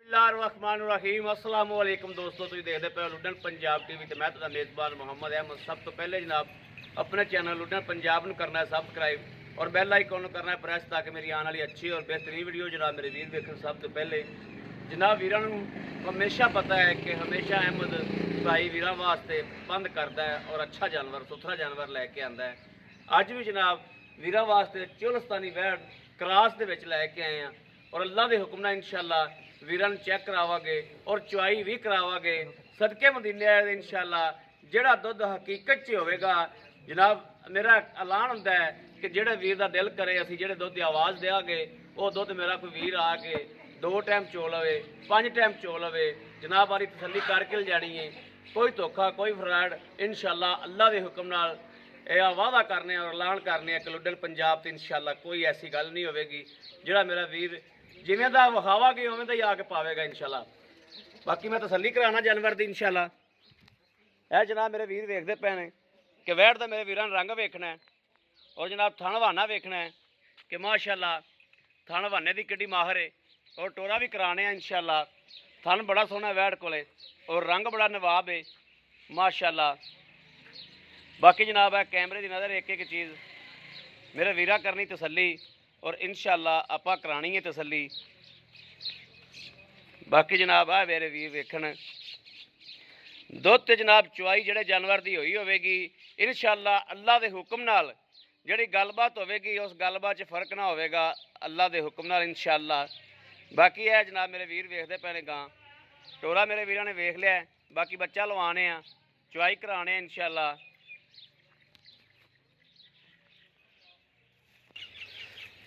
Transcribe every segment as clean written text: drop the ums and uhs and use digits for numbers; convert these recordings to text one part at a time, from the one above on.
बिस्मिल्लाहिर्रहमानिर्रहीम अस्सलाम वालेकुम दोस्तों, तुम देखते पे लुडन पंजाब टीवी तो मैं तुम्हारा मेज़बान मोहम्मद अहमद। सब तो पहले जनाब अपने चैनल लुडन पंजाब में करना है सबसक्राइब और बेल आइकॉन करना है प्रेस, ताकि मेरी आने वाली अच्छी और बेहतरीन वीडियो जनाब मेरे वीर देख सब तो पहले। जनाब वीर हमेशा पता है कि हमेशा अहमद भाई वीर वास्ते बंद करता है और अच्छा जानवर सुथरा जानवर लैके आता है। अज भी जनाब वीर वास्ते चोलस्तानी वैड़ क्रास के लैके आए हैं और अल्लाह के हुक्म नाल इंशाअल्लाह वीरां चैक करावांगे और चुआई भी करावांगे सदके मदीने इंशाअल्लाह। जिहड़ा दुध हकीकत च होवेगा जनाब, मेरा ऐलान हुंदा है कि जिहड़े वीर दा दिल करे असीं जिहड़े दुध की आवाज़ देंगे वो दुध मेरा कोई वीर आके 2 टाइम चो लवे 5 टाइम चो लवे जनाब, वाली तसल्ली करके ले जानी है। कोई धोखा कोई फ्रॉड इंशाअल्लाह अल्लाह के हुक्म नाल यह वादा करने और ऐलान करने कि लुडन पंजाब तो इंशाअल्लाह कोई ऐसी गल नहीं होगी। जिहड़ा मेरा वीर जिमें का विखावा कि उवें ही आके पावेगा इंशाअल्लाह। बाकी मैं तसल्ली कराना जानवर की इंशाअल्लाह। यह जनाब मेरे वीर वेखते पे ने कि वैड़ का मेरे वीर रंग वेखना है और जनाब थन वाना वेखना है कि माशाअल्लाह थन वाने की किड्डी माहर है और टोरा भी कराने इंशाअल्लाह। थन बड़ा सोहना वैड़ कोले और रंग बड़ा नवाब है माशाअल्लाह। बाकी जनाब है कैमरे की नज़र एक एक चीज़ मेरे वीरा करनी तसल्ली और इंशाअल्लाह आपा करानी है तसल्ली। बाकी जनाब आ मेरे वीर वेखन दुध ते जनाब चुआई जिहड़े जानवर की हुई होगी इंशाअल्लाह अल्लाह के हुक्म नाल जिहड़ी गलबात होगी उस गलबात फर्क ना होगा अल्लाह के हुक्म नाल इंशाअल्लाह। बाकी है जनाब मेरे वीर वेखते पे ने गां टोरा मेरे वीरां ने वेख लिया। बाकी बच्चा लवाने आ चुआई कराने इंशाअल्लाह।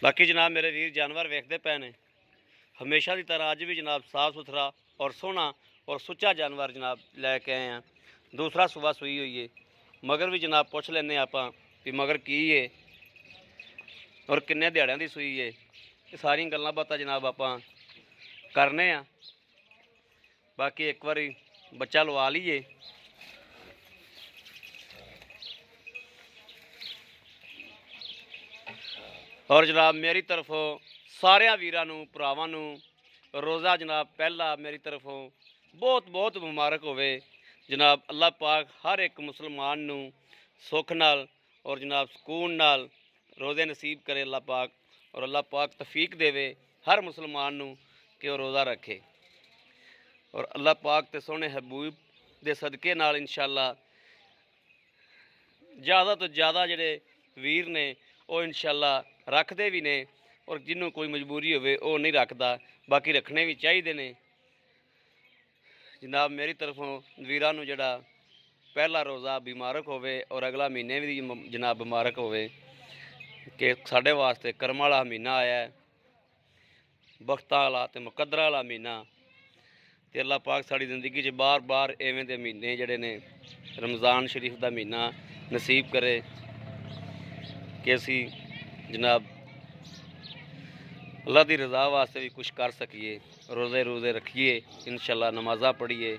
बाकी जनाब मेरे वीर जानवर वेखते पे ने हमेशा की तरह अज भी जनाब साफ सुथरा और सोहना और सुच्चा जानवर जनाब लैके आए हैं। दूसरा सुबह सुई हुई है मगर भी जनाब पुछ लें आप कि मगर की है और किन्ने दिहाड़ियां की सुई है। ये सारी गल्लां बातां जनाब आप करने आ। बाकी एक बारी बच्चा लवा लीए और जनाब मेरी तरफों सारिया वीरां नूं भरावां नूं रोज़ा जनाब पहला मेरी तरफों बहुत बहुत मुबारक होवे जनाब। अल्लाह पाक हर एक मुसलमान नूं सुख नाल और जनाब सुकून नाल रोज़े नसीब करे अल्लाह पाक और अल्लाह पाक तौफीक देवे हर मुसलमान नूं कि वह रोज़ा रखे और अल्लाह पाक ते सोहने हबूब दे सदके नाल इंशाअल्लाह ज़्यादा तो ज़्यादा जिहड़े वीर ने वो इंशाअल्लाह रखते भी ने और जिन्हों कोई मजबूरी होवे वो नहीं रखता। बाकी रखने भी चाहिए ने जनाब। मेरी तरफों वीरां नूं जिहड़ा पहला रोज़ा मुबारक होवे और अगला महीने भी जनाब मुबारक होवे कि साढ़े वास्ते करम वाला महीना आया है, बख्तां वाला ते मुकद्दरां वाला महीना। ते अल्लाह पाक साड़ी जिंदगी च बार बार एवें दे महीने जिहड़े ने रमज़ान शरीफ का महीना नसीब करे कि असी जनाब अल्लाह की रज़ा वास्ते भी कुछ कर सकीए, रोज़े रोज़े रखिए इंशाअल्लाह, नमाज़ा पढ़िए।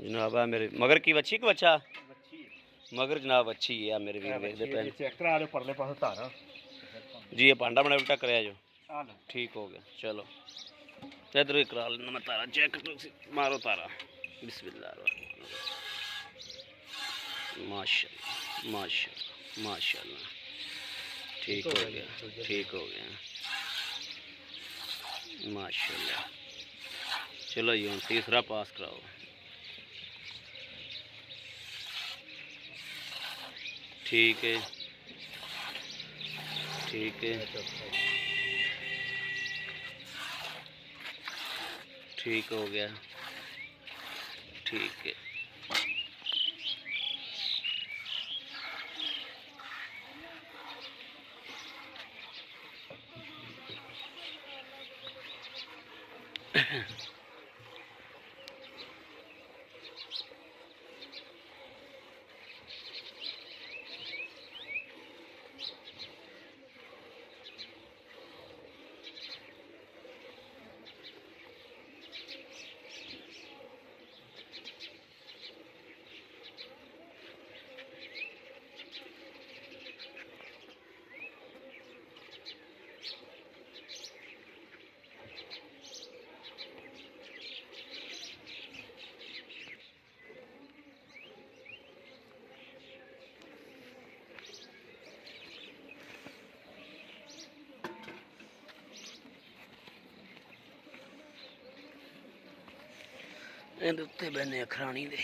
जनाब है मेरे मगर की बच्ची कि बच्चा मगर जनाब अच्छी है मेरे वीर देखते पे जी। ये पांडा बड़ा उल्टा कराया जो ठीक हो गया। चलो इधर करा लेना मैं तारा चेक मारो तारा। बिस्मिल्लाह माशाअल्लाह माशाअल्लाह माशाअल्लाह ठीक हो गया ठीक हो गया माशाअल्लाह। चलो ये तीसरा पास कराओ। ठीक है ठीक है ठीक हो गया ठीक है। ਇਹਦੇ ਉੱਤੇ ਬਹਿਨੇ ਆ ਖਰਾਣੀ ਦੇ।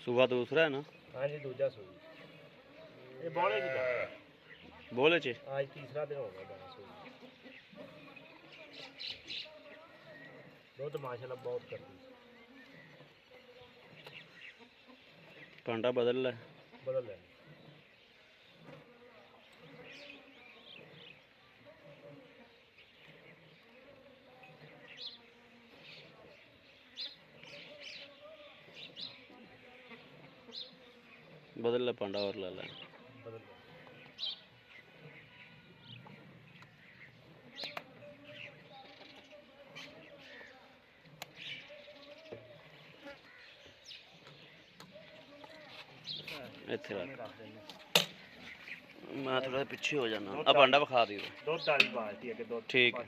सुबह दूसरा है ना? हाँ जी दूजा सूई। ये बोले जी बोले चे आज तीसरा दिन हो गया दाना सूई। दूध माशाल्लाह बहुत करती। पांडा बदल है बदल है। बदल ले पांडा और ला ला बदल ਇੱਥੇ ਰੱਖ। ਮੈਂ ਥੋੜਾ ਪਿੱਛੇ ਹੋ ਜਾਣਾ। ਆ ਪਾਂਡਾ ਵਿਖਾ ਦਿਓ। ਦੁੱਧ ਵਾਲੀ ਬਾਲਟੀ ਅੱਗੇ ਦੁੱਧ ਠੀਕ ਹੈ।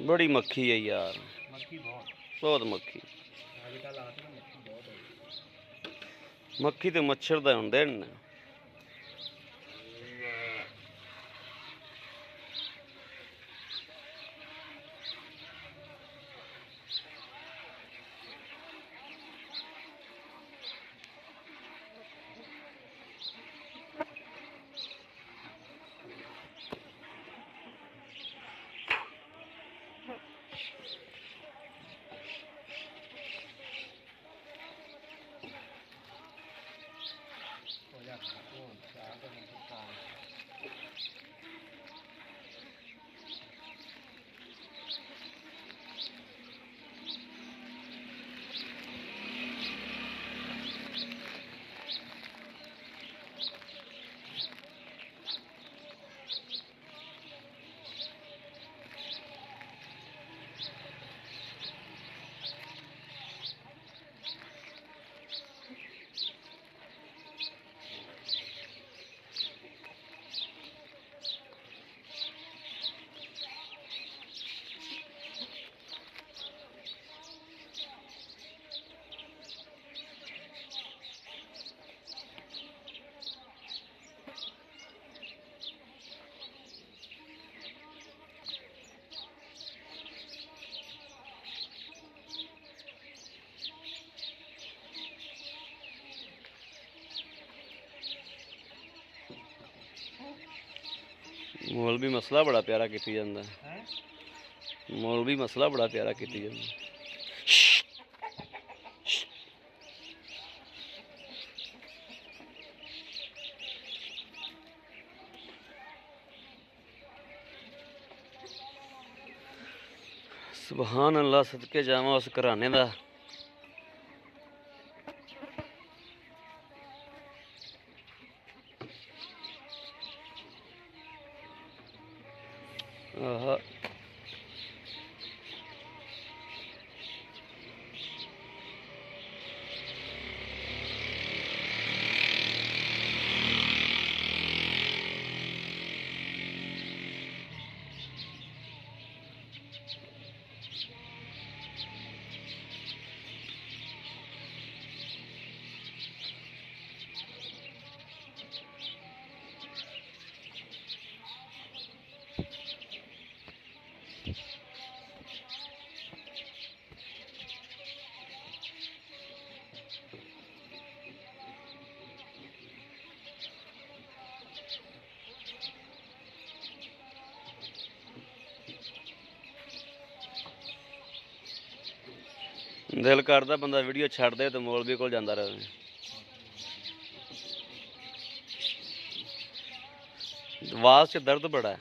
बड़ी मक्खी है यार, मक्खी बहुत मक्खी। आजकल आती है मक्खी बहुत है। मक्खी तो मच्छर दा हुंदे ने। मौलवी मसला बड़ा प्यारा की जाता है। मौलवी मसला बड़ा प्यारा की जाता है। सुभान अल्लाह, सदके जावा उस घराने दा। आहा ਦਿਲ ਕਰਦਾ ਬੰਦਾ ਵੀਡੀਓ ਛੱਡ ਦੇ ਤੇ ਮੌਲਵੀ ਕੋਲ ਜਾਂਦਾ ਰਹੇ। ਆਵਾਜ਼ 'ਚ ਦਰਦ ਬੜਾ ਹੈ।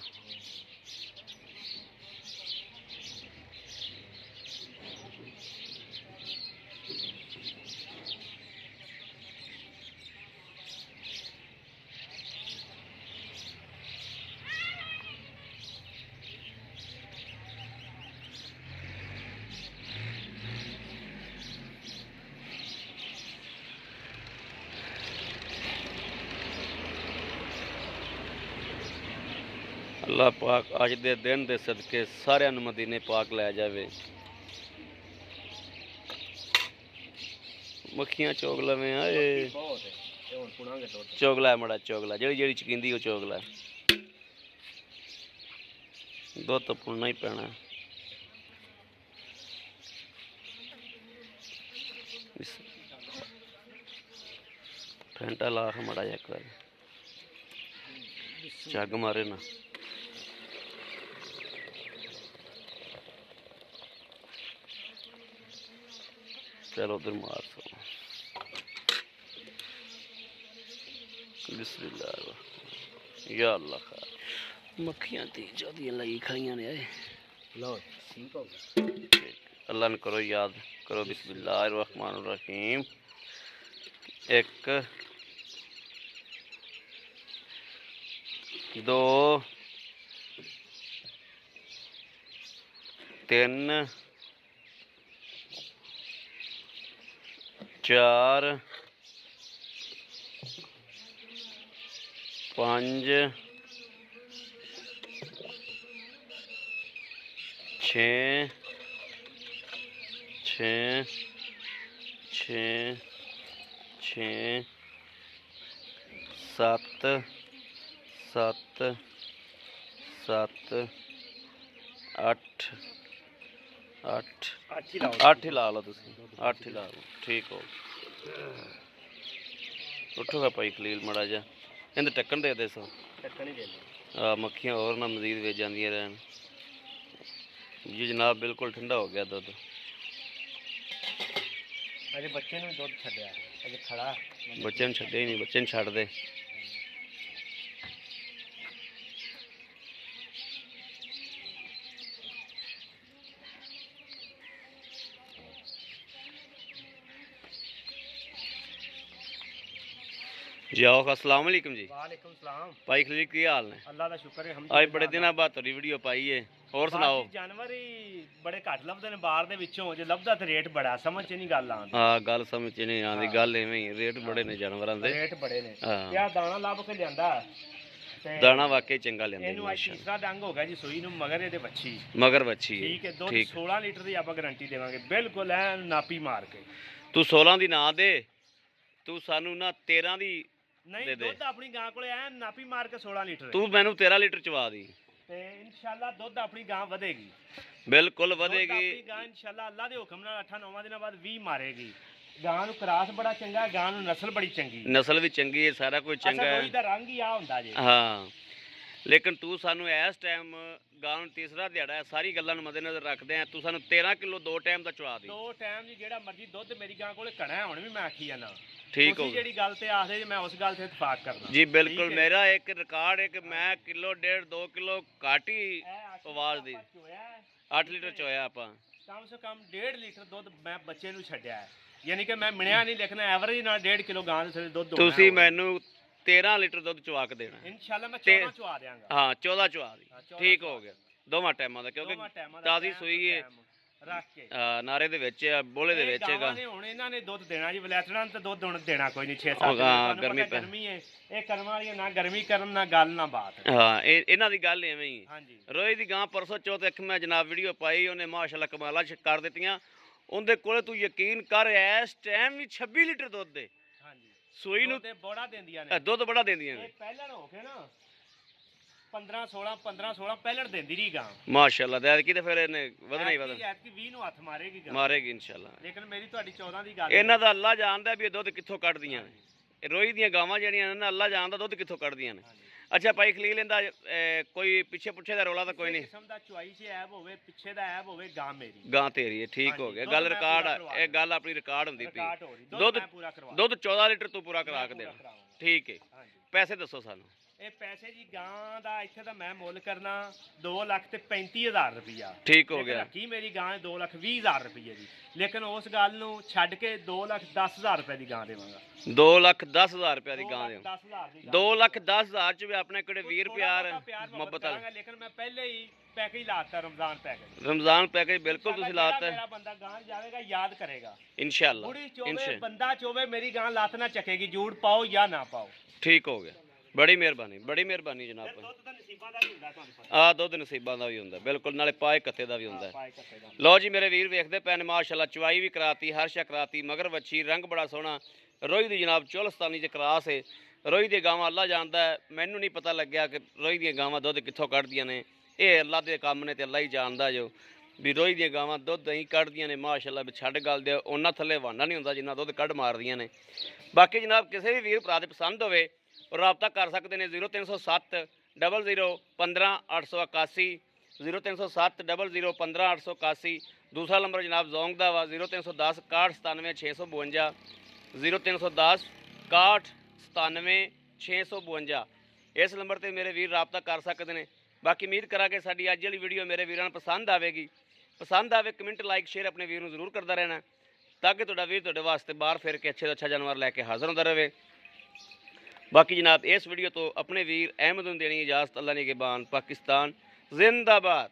ਅੱਲਾਹ ਪਾਕ ਅੱਜ ਦੇ ਦਿਨ ਦੇ ਸਦਕੇ ਸਾਰਿਆਂ ਨੂੰ ਮਦੀਨੇ ਪਾਕ ਲੈ ਜਾਵੇ। ਮੱਖੀਆਂ ਚੋਗ ਲਵੇਂ ਆਏ ਬਹੁਤ ਹੈ ਇਹ ਹੁਣ ਪੁਣਾਂਗੇ ਦੁੱਧ ਚੋਗਲਾ ਮੜਾ ਚੋਗਲਾ ਜਿਹੜੀ ਚਕਿੰਦੀ ਉਹ ਚੋਗਲਾ ਦੁੱਧ ਤਾਂ ਪੁਣਨਾ ਹੀ ਪੈਣਾ। ਫੈਂਟਾ ਲਾ ਮੜਾ ਜਾ ਇੱਕ ਵਾਰ ਚੱਗ ਮਾਰੇ ਨਾ। चलो उधर मार सो बिस्मिल्लाह या अल्लाह खैर मक्खियां तीन चौदियां लगी खड़ियां ने लो ठीक हो गया। अल्लाह ने करो याद करो बिस्मिल्लाह रहमान रहीम। एक दो तीन चार पाँच छः छः छः छः सत्त सत्त सत्त अठ अठ अठ ही ला लो तुसी अठ ही ला लो ठीक हो। उठोगा भाई खलील मड़ा जा इन टक्कन दे सो मक्खियां और ना मजीद वे जांदियां रहन। जी जनाब बिल्कुल ठंडा हो गया दुध। अजे बच्चे ने दुध छड्या अजे खड़ा बच्चे ने छड्डे ही नहीं बच्चे ने छड्ड दे। जी आओ अस्सलाम वालेकुम जी। वालेकुम सलाम भाई खलील की हाल ने? अल्लाह दा शुक्र है। हम आज बड़े दिनों बाद थोड़ी वीडियो पाई है और सुनाओ। जानवर ही बड़े घट लभदे ने बाहर दे विचों जे लभदा ते रेट बड़ा समझ च नहीं गल आंदी। हां गल समझ च नहीं आंदी गल एवें ही रेट बड़े ने जानवरां दे रेट बड़े ने। हां क्या दाना लभ के लियांदा दाना वाकई चंगा लेंदे ਇਹਨੂੰ ਅੱਜ ਤੀਸਰਾ ਡੰਗ ਹੋ ਗਿਆ ਜੀ ਸੂਈ ਨੂੰ ਮਗਰ ਇਹਦੇ ਵੱਛੀ मगर बच्ची ਠੀਕ ਹੈ ਦੁੱਧ 16 ਲੀਟਰ ਦੀ ਆਪਾਂ ਗਾਰੰਟੀ ਦੇਵਾਂਗੇ ਬਿਲਕੁਲ ਐ ਨਾਪੀ ਮਾਰ ਕੇ। तू 16 ਦੀ ਨਾ ਦੇ तू सानू ना 13 ਦੀ ਨਹੀਂ ਦੁੱਧ ਆਪਣੀ ਗਾਂ ਕੋਲੇ ਐ ਨਾਪੀ ਮਾਰ ਕੇ 16 ਲੀਟਰ तू मैनू 13 लीटर चवा दी ਤੇ ਇਨਸ਼ਾਅੱਲਾ ਦੁੱਧ ਆਪਣੀ ਗਾਂ ਵਧੇਗੀ। बिल्कुल ਵਧੇਗੀ ਆਪਣੀ ਗਾਂ ਇਨਸ਼ਾਅੱਲਾ ਅੱਲਾ ਦੇ ਹੁਕਮ ਨਾਲ 8-9 ਦਿਨਾਂ ਬਾਅਦ 20 ਮਾਰੇਗੀ। ਗਾਂ ਨੂੰ ਕਰਾਸ ਬੜਾ ਚੰਗਾ ਗਾਂ ਨੂੰ ਨਸਲ ਬੜੀ ਚੰਗੀ नस्ल भी चंगी है सारा कुछ चंगा ਅਸਲ है। ਉਹੀ ਦਾ ਰੰਗ ਹੀ ਆ ਹੁੰਦਾ ਜੀ। हाँ लेकिन तू सानू इस टाइम गां नूं तीसरा दिहाड़ा है सारी गल्लां नूं मद्देनज़र रखदे हैं तू सानू 13 किलो 2 टाइम दा चवा दी। 2 ਟਾਈਮ ਜੀ ਜਿਹੜਾ ਮਰਜੀ ਦੁੱਧ ਮੇਰੀ ਗਾਂ ਕੋਲੇ ਘਣਾ ਹੈ ਹੁਣ ਵੀ ਮੈਂ ਆਖੀ ਜਾਣਾ। ठीक हो ਤੁਸੀਂ ਜਿਹੜੀ ਗੱਲ ਤੇ ਆਖਦੇ ਜੀ ਮੈਂ ਉਸ ਗੱਲ ਤੇ ਇਤਫਾਕ ਕਰਦਾ जी बिल्कुल मेरा एक रिकॉर्ड है कि मैं किलो 1.5 2 किलो घट ही आवाज़ दी 8 लीटर चोया ਆਪਾਂ ਕਮ ਸੇ ਕਮ 1.5 ਲੀਟਰ ਦੁੱਧ ਮੈਂ ਬੱਚੇ ਨੂੰ ਛੱਡਿਆ ਹੈ ਯਾਨੀ ਕਿ ਮੈਂ ਮਿਣਿਆ ਨਹੀਂ ਲਿਖਣਾ ਐਵਰੇਜ ਨਾਲ 1.5 ਕਿਲੋ ਗਾਂ ਦੇ ਦੁੱਧ ਹੋਣਾ। ਤੁਸੀਂ ਮੈਨੂੰ 13 ਲੀਟਰ ਦੁੱਧ ਚਵਾ ਕੇ ਦੇਣਾ ਇਨਸ਼ਾਅੱਲਾ ਮੈਂ 14 ਚਵਾ ਦਿਆਂਗਾ। ਹਾਂ 14 ਚਵਾ ਦੀ ਠੀਕ ਹੋ ਗਿਆ ਦੋਵਾਂ ਟਾਈਮਾਂ ਦਾ ਕਿਉਂਕਿ ਤਾਜ਼ੀ ਸੂਈ ਹੈ ਰੱਖ ਕੇ ਨਾਰੇ ਦੇ ਵਿੱਚ ਆ ਬੋਲੇ ਦੇ ਵਿੱਚ ਹੈਗਾ। ਹੁਣ ਇਹਨਾਂ ਨੇ ਦੁੱਧ ਦੇਣਾ ਜੀ ਵਲੈਤਣਾ ਤੇ ਦੁੱਧ ਹੁਣ ਦੇਣਾ ਕੋਈ ਨਹੀਂ 6-7 ਹਾਂ, ਗਰਮੀ ਗਰਮੀ ਹੈ ਇਹ ਕਰਮ ਵਾਲੀ ਨਾ ਗਰਮੀ ਕਰਨ ਨਾ ਗੱਲ ਨਾ ਬਾਤ। ਹਾਂ ਇਹਨਾਂ ਦੀ ਗੱਲ ਐਵੇਂ ਹੀ। ਹਾਂਜੀ ਰੋਏ ਦੀ ਗਾਂ ਪਰਸੋਂ ਚੌਥ ਇੱਕ ਮੈਂ ਜਨਾਬ ਵੀਡੀਓ ਪਾਈ ਉਹਨੇ ਮਾਸ਼ਾਅੱਲਾ ਕਮਾਲਾਂ ਕਰ ਦਿੱਤੀਆਂ। ਉਹਦੇ ਕੋਲੇ ਤੂੰ ਯਕੀਨ ਕਰ ਇਸ ਟਾਈਮ ਵੀ 26 ਲੀਟਰ ਦੁੱਧ ਦੇ ਹਾਂਜੀ ਸੂਈ ਨੂੰ ਤੇ ਬੜਾ ਦਿੰਦੀਆਂ ਨੇ ਦੁੱਧ ਬੜਾ ਦਿੰਦੀਆਂ ਨੇ। ਇਹ ਪਹਿਲਾਂ ਹੋ ਕੇ ਨਾ 15-16 ਪਹਿਲੜ ਦਿੰਦੀ ਰਹੀ ਗਾਂ ਮਾਸ਼ਾਅੱਲਾ ਤੇ ਐਤਕੀ ਤੇ ਫਿਰ ਇਹਨੇ ਵਧਣਾ ਹੀ ਵਧਣਾ ਐਤਕੀ 20 ਨੂੰ ਹੱਥ ਮਾਰੇਗੀ ਗਾਂ ਮਾਰੇਗੀ ਇਨਸ਼ਾਅੱਲਾ। ਲੇਕਿਨ ਮੇਰੀ ਤੁਹਾਡੀ 14 ਦੀ ਗੱਲ ਇਹਨਾਂ ਦਾ ਅੱਲਾ ਜਾਣਦਾ ਵੀ ਇਹ ਦੁੱਧ ਕਿੱਥੋਂ ਕੱਢਦੀਆਂ ਨੇ। ਇਹ ਰੋਈ ਦੀਆਂ ਗਾਵਾਂ ਜਿਹੜੀਆਂ ਨੇ ਨਾ ਅੱਲਾ ਜਾਣਦਾ ਦੁੱਧ ਕਿੱਥੋਂ ਕੱਢਦੀਆਂ ਨੇ। ਅੱਛਾ ਭਾਈ ਖਲੀਲ ਇਹਦਾ ਕੋਈ ਪਿੱਛੇ ਪੁੱਛੇ ਦਾ ਰੌਲਾ ਤਾਂ ਕੋਈ ਨਹੀਂ। ਕਿਸਮ ਦਾ ਚੁਆਈ 'ਚ ਐਬ ਹੋਵੇ, ਪਿੱਛੇ ਦਾ ਐਬ ਹੋਵੇ, ਗਾਂ ਮੇਰੀ ਗਾਂ ਤੇਰੀ ਹੈ, ਠੀਕ ਹੋ ਗਿਆ। ਗੱਲ ਰਿਕਾਰਡ ਇਹ ਗੱਲ ਆਪਣੀ ਰਿਕਾਰਡ ਹੁੰਦੀ ਪਈ। ਦੁੱਧ 14 ਲੀਟਰ ਤੂੰ ਪੂਰਾ ਕਰਾ ਕੇ ਦੇਣਾ, ਠੀਕ ਹੈ। ਪੈਸੇ ਦੱਸੋ ਸਾਨੂੰ। ਇਹ ਪੈਸੇ ਜੀ ਗਾਂ ਦਾ ਇੱਥੇ ਤਾਂ ਮੈਂ ਮੁੱਲ ਕਰਨਾ 2,35,000 ਰੁਪਇਆ, ਠੀਕ ਹੋ ਗਿਆ। ਕੀ ਮੇਰੀ ਗਾਂ 2,20,000 ਰੁਪਏ ਦੀ, ਲੇਕਿਨ ਉਸ ਗੱਲ ਨੂੰ ਛੱਡ ਕੇ 2,10,000 ਰੁਪਏ ਦੀ ਗਾਂ ਦੇਵਾਂਗਾ। 2,10,000 ਰੁਪਏ ਦੀ ਗਾਂ ਦੇਵਾਂ। 2,10,000 ਚ ਵੀ ਆਪਣੇ ਕੋਲੇ 20 ਪਿਆਰ ਮੁਹੱਬਤ ਵਾਲਾ, ਲੇਕਿਨ ਮੈਂ ਪਹਿਲੇ ਹੀ ਪੈਕੇਜ ਲਾਤਾ, ਰਮਜ਼ਾਨ ਪੈਕੇਜ। ਰਮਜ਼ਾਨ ਪੈਕੇਜ ਬਿਲਕੁਲ ਤੁਸੀਂ ਲਾਤਾ। ਮੇਰਾ ਬੰਦਾ ਗਾਂ ਜਾਵੇਗਾ ਯਾਦ ਕਰੇਗਾ ਇਨਸ਼ਾਅੱਲਾ। ਬੁੜੀ ਚੋਵੇ ਬੰਦਾ ਚੋਵੇ ਮੇਰੀ ਗਾਂ ਲੱਤ ਨਾ ਚੱਕੇਗੀ, ਝੂਠ ਪਾਓ ਜਾਂ ਨਾ ਪਾਓ। ਠੀਕ ਹੋ ਗਿਆ, ਬੜੀ ਮਿਹਰਬਾਨੀ ਜਨਾਬ। ਦੁੱਧ ਤਾਂ ਨਸੀਬਾਂ ਦਾ ਵੀ ਹੁੰਦਾ, ਤੁਹਾਨੂੰ ਪਤਾ। ਆ ਦੁੱਧ ਨਸੀਬਾਂ ਦਾ ਵੀ ਹੁੰਦਾ ਬਿਲਕੁਲ, ਨਾਲੇ ਪਾਏ ਕੱਤੇ ਦਾ ਵੀ ਹੁੰਦਾ। ਲਓ ਜੀ ਮੇਰੇ ਵੀਰ ਵੇਖਦੇ ਪਏ ਨੇ, ਮਾਸ਼ਾਅੱਲਾ ਚੁਆਈ ਵੀ ਕਰਾਤੀ, ਹਰ ਸ਼ਾ ਕਰਾਤੀ, ਮਗਰ ਵੱਛੀ ਰੰਗ ਬੜਾ ਸੋਹਣਾ, ਰੋਈ ਦੀ ਜਨਾਬ ਚੋਲਸਤਾਨੀ ਚ ਕਰਾਸ ਹੈ। ਰੋਈ ਦੀਆਂ ਗਾਵਾਂ ਅੱਲਾ ਜਾਣਦਾ ਹੈ, ਮੈਨੂੰ ਨਹੀਂ ਪਤਾ ਲੱਗਿਆ ਕਿ ਰੋਈ ਦੀਆਂ ਗਾਵਾਂ ਦੁੱਧ ਕਿੱਥੋਂ ਕੱਢਦੀਆਂ ਨੇ। ਇਹ ਅੱਲਾ ਦੇ ਕੰਮ ਨੇ ਤੇ ਅੱਲਾ ਹੀ ਜਾਣਦਾ ਜੋ ਵੀ ਰੋਈ ਦੀਆਂ ਗਾਵਾਂ ਦੁੱਧ ਅਸੀਂ ਕੱਢਦੀਆਂ ਨੇ। ਮਾਸ਼ਾਅੱਲਾ ਵੀ ਛੱਡ ਗੱਲ ਦੇ ਉਹਨਾਂ ਥੱਲੇ ਵਾਂਡਾ ਨਹੀਂ ਹੁੰਦਾ ਜਿੰਨਾ ਦੁੱਧ ਕੱਢ ਮਾਰਦੀਆਂ ਨੇ। ਬਾਕੀ ਜਨਾਬ ਕਿਸੇ ਵੀ ਵੀਰ ਭਰਾ ਦੇ ਪਸੰਦ ਹੋਵੇ ਰਾਬਤਾ ਕਰ ਸਕਦੇ ਨੇ 0307 00 15 881, 0307 00 15 881। ਦੂਸਰਾ ਨੰਬਰ ਜਨਾਬ ਜ਼ੋਂਗ ਦਾ ਵਾ 0310 61 97 652, 0310 61 97 652। ਇਸ ਨੰਬਰ ਤੇ ਮੇਰੇ ਵੀਰ ਰਾਬਤਾ ਕਰ ਸਕਦੇ ਨੇ। ਬਾਕੀ ਉਮੀਦ ਕਰਾਂਗੇ ਸਾਡੀ ਅੱਜ ਵਾਲੀ ਵੀਡੀਓ ਮੇਰੇ ਵੀਰਾਂ ਨੂੰ ਪਸੰਦ ਆਵੇਗੀ। ਪਸੰਦ ਆਵੇ ਕਮੈਂਟ ਲਾਈਕ ਸ਼ੇਅਰ ਆਪਣੇ ਵੀਰ ਨੂੰ ਜ਼ਰੂਰ ਕਰਦਾ ਰਹਿਣਾ, ਤਾਂ ਕਿ ਤੁਹਾਡਾ ਵੀਰ ਤੁਹਾਡੇ ਵਾਸਤੇ ਬਾਹਰ ਫਿਰ ਕੇ ਅੱਛੇ ਤੋਂ ਅੱਛਾ ਜਾਨਵਰ ਲੈ ਕੇ ਹਾਜ਼ਰ ਹੁੰਦਾ ਰਹੇ। ਬਾਕੀ ਜਨਾਬ ਇਸ ਵੀਡੀਓ ਤੋਂ ਆਪਣੇ ਵੀਰ ਅਹਿਮਦ ਨੂੰ ਦੇਣੀ ਇਜਾਜ਼ਤ। ਅੱਲਾ ਨਿਗਹਿਬਾਨ। ਪਾਕਿस्तान जिंदाबाद।